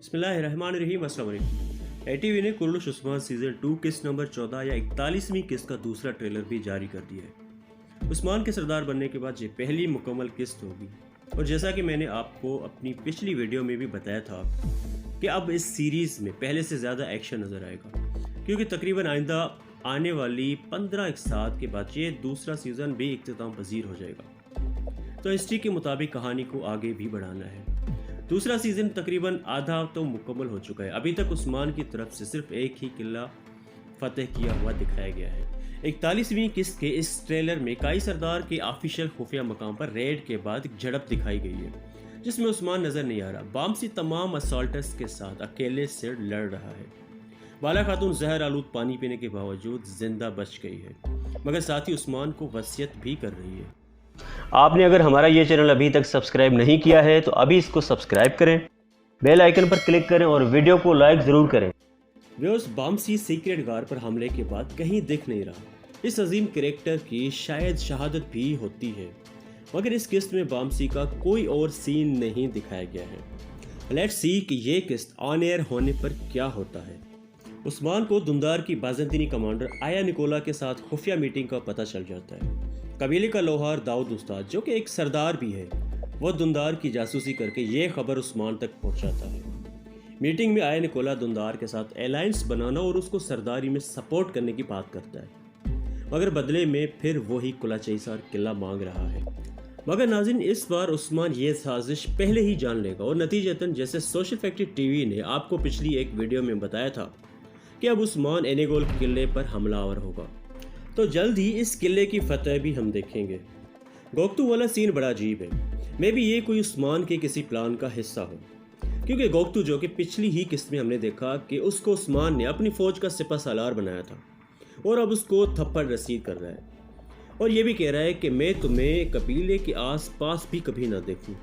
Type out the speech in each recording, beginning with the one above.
बिस्मिल्लाहिर्रहमानिर्रहीम। अस्सलाम वालेकुम। एटीवी ने कुर्लुश उस्मान सीजन 2 किस्त नंबर 14 या 41वीं किस्त का दूसरा ट्रेलर भी जारी कर दिया है। उस्मान के सरदार बनने के बाद ये पहली मुकम्मल किस्त होगी और जैसा कि मैंने आपको अपनी पिछली वीडियो में भी बताया था कि अब इस सीरीज़ में पहले से ज़्यादा एक्शन नज़र आएगा, क्योंकि तकरीबन आइंदा आने वाली 15 इकसात के बाद ये दूसरा सीज़न भी इख्तिताम पजीर हो जाएगा। तो हिस्ट्री के मुताबिक कहानी को आगे भी बढ़ाना है। दूसरा सीज़न तकरीबन आधा तो मुकम्मल हो चुका है। अभी तक उस्मान की तरफ से सिर्फ एक ही किला फतेह किया हुआ दिखाया गया है। 41वीं किस्त के इस ट्रेलर में काई सरदार के ऑफिशियल खुफिया मकाम पर रेड के बाद एक झड़प दिखाई गई है, जिसमें उस्मान नज़र नहीं आ रहा। बामसी तमाम असॉल्टर्स के साथ अकेले से लड़ रहा है। बाला खातून जहर आलूद पानी पीने के बावजूद जिंदा बच गई है, मगर साथ ही उस्मान को वसीयत भी कर रही है। आपने अगर हमारा ये चैनल अभी तक सब्सक्राइब नहीं किया है तो अभी इसको सब्सक्राइब करें, बेल आइकन पर क्लिक करें और वीडियो को लाइक ज़रूर करें। व्यूअर्स, बामसी सीक्रेट गार पर हमले के बाद कहीं दिख नहीं रहा। इस अजीम कैरेक्टर की शायद शहादत भी होती है, मगर इस किस्त में बामसी का कोई और सीन नहीं दिखाया गया है। लेट्स सी कि ये किस्त ऑन एयर होने पर क्या होता है। उस्मान को दुंदार की बाज़ंतीनी कमांडर आया निकोला के साथ खुफिया मीटिंग का पता चल जाता है। कबीले का लोहार दाऊद उस्ताद, जो कि एक सरदार भी है, वो दुंदार की जासूसी करके ये खबर उस्मान तक पहुंचाता है। मीटिंग में आया निकोला दुंदार के साथ अलायंस बनाना और उसको सरदारी में सपोर्ट करने की बात करता है, मगर बदले में फिर वही कुलाचैसार किला मांग रहा है। मगर नाज़रीन, इस बार उस्मान ये साजिश पहले ही जान लेगा और नतीजतन जैसे सोशल फैक्ट्री टीवी ने आपको पिछली एक वीडियो में बताया था कि अब उस्मान एनेगोल किले पर हमलावर होगा, तो जल्द ही इस किले की फतह भी हम देखेंगे। गोक्तू वाला सीन बड़ा अजीब है। मे भी ये कोई उस्मान के किसी प्लान का हिस्सा हो, क्योंकि गोक्तू, जो कि पिछली ही किस्त में हमने देखा कि उसको उस्मान ने अपनी फ़ौज का सिपह सालार बनाया था और अब उसको थप्पड़ रसीद कर रहा है और ये भी कह रहा है कि मैं तुम्हें कबीले के आस पास भी कभी ना देखूं।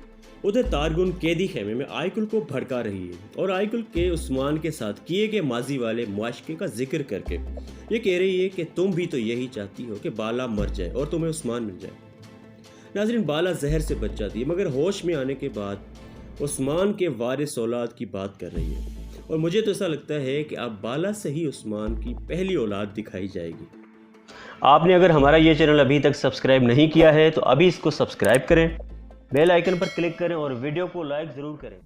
उधर तारगुन कैदी खेमे में आयकुल को भड़का रही है और आयकुल के उस्मान के साथ किए गए माजी वाले मुआशके का जिक्र करके ये कह रही है कि तुम भी तो यही चाहती हो कि बाला मर जाए और तुम्हें उस्मान मिल जाए। नाज़रीन, बाला जहर से बच जाती है, मगर होश में आने के बाद उस्मान के वारिस औलाद की बात कर रही है और मुझे तो ऐसा लगता है कि अब बाला से ही उस्मान की पहली औलाद दिखाई जाएगी। आपने अगर हमारा ये चैनल अभी तक सब्सक्राइब नहीं किया है तो अभी इसको सब्सक्राइब करें, बेल आइकन पर क्लिक करें और वीडियो को लाइक ज़रूर करें।